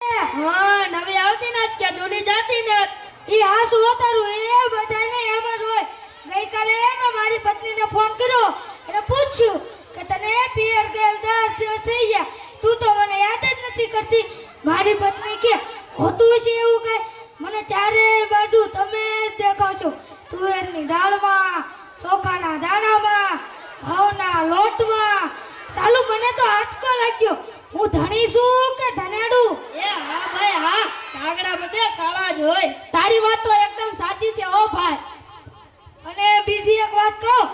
હા નવી આવતી ને કે જૂની જાતી ને ઈ હાસુ ઉતારું એ બધાને એમ જ હોય. ગઈકાલે મેં મારી પત્નીને ફોન કર્યો અને પૂછ્યું કે તને પિયર ગયેલ 10 દિવસ થઈ ગયા, તું તો મને યાદ જ નથી કરતી. મારી પત્ની કે હોતું છે એવું કઈ? મને ચારે બાજુ તમે જ દેખો છો, તુવેરની દાળમાં, ચોખાના દાણામાં, ઘઉંના લોટમાં. ચાલુ મને તો આંચકો લાગ્યો, હું ધણી છું કે ધનેડું? એ હા ભાઈ હા, કાગડા બધે કાળા જ હોય. તારી વાત તો એકદમ સાચી છે ઓ ભાઈ. અને બીજી એક વાત કહું,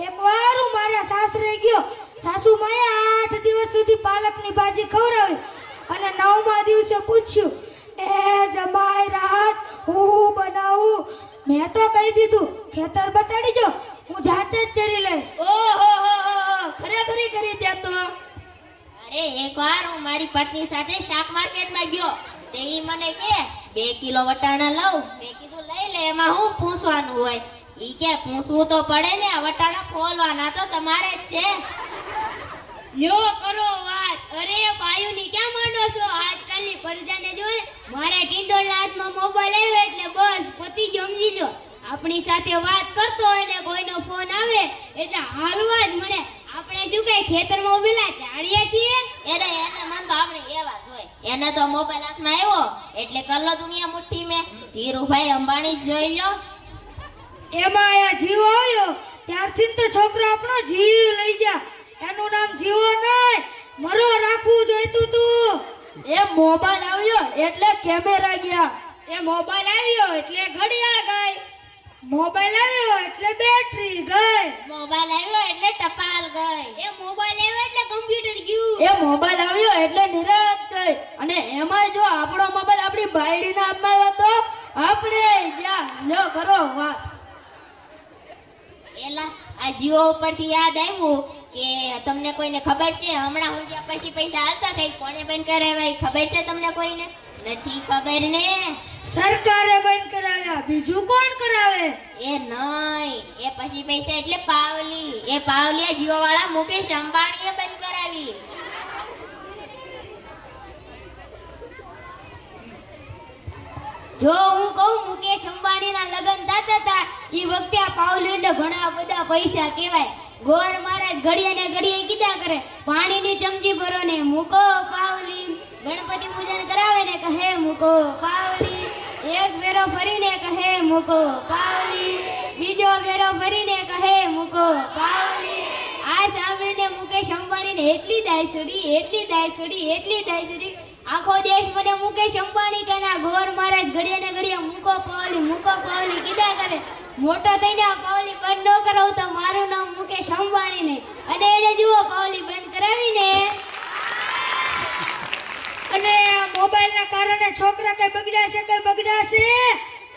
એકવાર હું મારા સાસરે ગયો, સાસુમાએ 8 દિવસ સુધી પાલકની ભાજી ખવડાવી અને 9મા દિવસે પૂછ્યું, એ જમાઈ રાત હું બનાવું? મેં તો કહી દીધું ખેતર બતાડી જો, હું જાતે જ ચરી લઈશ. ઓહો હો ખરેખરી કરી દે તો. અરે એકવાર હું મારી પત્ની સાથે શાક માર્કેટમાં ગયો, તે ઈ મને કે 2 કિલો વટાણા લઉં. મેં કીધું લઈ લે, એમાં હું પૂછવાનું હોય? ઈ કે પૂછવું તો પડે ને, વટાણા ફોલવાના તો તમારે જ છે. લ્યો કરો વાત. અરે બાયુની ક્યાં માંડો છો? આજકાલની પ્રજાને જો ને, મારા ટીંડોળના હાથમાં મોબાઈલ આવ્યો એટલે બસ પતી જ સમજી લો. આપણી સાથે વાત કરતો હોય ને કોઈનો ફોન આવે એટલે હાલવા જ મળે. આપણે શું કઈ ખેતરમાં ઉભેલા ચાળીએ છીએ? એને મન તો આપણે એવા જ હોય. એને તો મોબાઈલ હાથમાં આવ્યો એટલે કરલો દુનિયા મુઠ્ઠી મેં. ધીરુભાઈ અંબાણી જ જોઈ લો. એમાં આ જીવ આવ્યો ત્યારથી તો છોકરો આપણો જીવ લઈ ગયા. એનું નામ જીવો નહીં, મરો રાખવું જોઈતું તું. એ મોબાઈલ આવ્યો એટલે કેમેરા ગયા. એ મોબાઈલ આવ્યો એટલે ઘડિયાળ ગઈ. મોબાઈલ આવ્યો એટલે બેટરી ગઈ. મોબાઈલ આવ્યો એટલે ટપાલ ગઈ. એ મોબાઈલ આવ્યો એટલે કમ્પ્યુટર ગયું. એ મોબાઈલ આવ્યો એટલે નિરાત ગઈ. અને એમાંય જો આપણો મોબાઈલ આપણી બાયડીને આપવામાં આવ્યો તો આપણે ગયા. લ્યો કરો વાત. એલા આ જીઓ ઉપરથી યાદ આવ્યું કે તમને કોઈને ખબર છે હમણાં હું જ્યાં પછી પૈસા હાલતા થઈ કોને બંધ કરાવ્યા ખબર છે તમને? કોઈને નથી ખબર ને. સરકારે બંધ કરાવ્યા, બીજું કોણ કરાવે? એ નહીં, એ પછી પૈસા એટલે પાવલી. એ પાવલી જીઓ વાળા મુકેશ અંબાણીએ બંધ કરાવી. જો હું કહું મુકેશ અંબાણીના લગ્ન થતા હતા એ વખતે આ પાવલી એટલે ઘણા બધા પૈસા કહેવાય. ગોર મહારાજ ઘડીએ ને ઘડીએ કીધા કરે, પાણીની ચમચી ભરો ને મૂકો પાવલી. ગણપતિ પૂજન કરાવે ને કહે મૂકો પાવલી. એક વેરો ફરીને કહે મૂકો પાવલી. બીજો વેરો ફરીને કહે મૂકો પાવલી. આ સાંભળીને મુકેશ અંબાણીને એટલી દાયસડી આખો દેશ મને મુકેશ અંબાણી કે ના ગોર મહારાજ ઘડીએ ને ઘડીએ મૂકો પાવલી કીધા કરે. મોટો થઈને આ પાવલી બંધ ન કરાવું તો મારું નામ મુકેશ અંબાણી નહીં. અને એને જુઓ પાવલી બંધ કરાવીને. અને મોબાઈલના કારણે છોકરા કઈ બગડ્યા છે.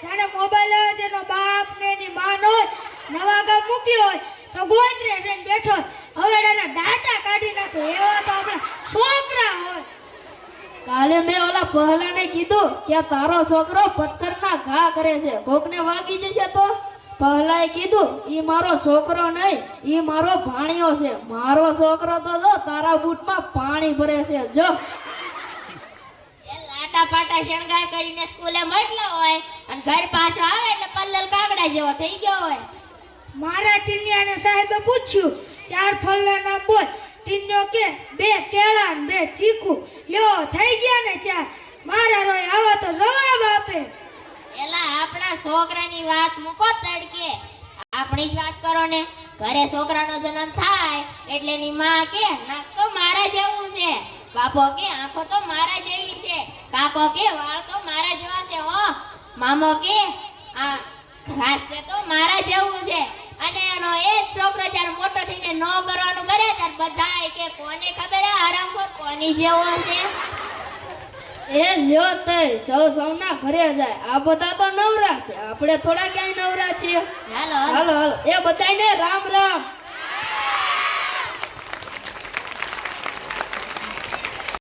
જાણે મોબાઈલ જ એનો બાપ ને એની માં હોય, નવા ગામ મૂક્યો હોય તો ગોંદરે જઈને બેઠો હવે એના ડાટા કાઢી નાખે. એવા તો આપણા છોકરા હોય. કાલે મેં ઓલા પહલાને કીધું કે તારો છોકરો પથ્થરના ઘા કરે છે, કોકને વાગી જશે તો? પહલાએ કીધું ઈ મારો છોકરો નહીં, ઈ મારો ભાણિયો છે. મારો છોકરો તો જો તારા બૂટમાં પાણી ભરે છે. જો એ લાટા પાટા શણગાર કરીને સ્કૂલે મોકલ્યો હોય અને ઘર પાછો આવે એટલે પલ્લલ કાગડા જેવો થઈ ગયો હોય. મારા ટીનિયાને સાહેબે પૂછ્યું 4 ફળના નામ બોલ. ટીન્યો કે 2 કેળા ને 2 ચીકુ. લ્યો થઈ ગયા ને 4. મારા રોય આવા તો જવાબ આપે. એલા આપણા છોકરાની વાત મૂકો તડકે, આપણી જ વાત કરો ને. ઘરે છોકરાનો જન્મ થાય એટલે એની માં કે નાક તો મારા જેવું છે, બાપો કે આંખો તો મારા જેવી છે, કાકો કે વાળ તો મારા જેવા છે, હો મામો કે આ હાસ્ય તો મારા જેવું છે. અને એનો એ જ છોકરો જ્યારે મોટો થઈને ન કરવાનું કરે ત્યારે બધાય કે કોને ખબર હે હરામખોર કોની જેવો છે. એ લ્યો તઈ સૌના ઘરે જાય. આ બધા તો નવરા છે, આપણે થોડા ક્યાંય નવરા છીએ. હાલો હાલો એ બધાને રામ રામ.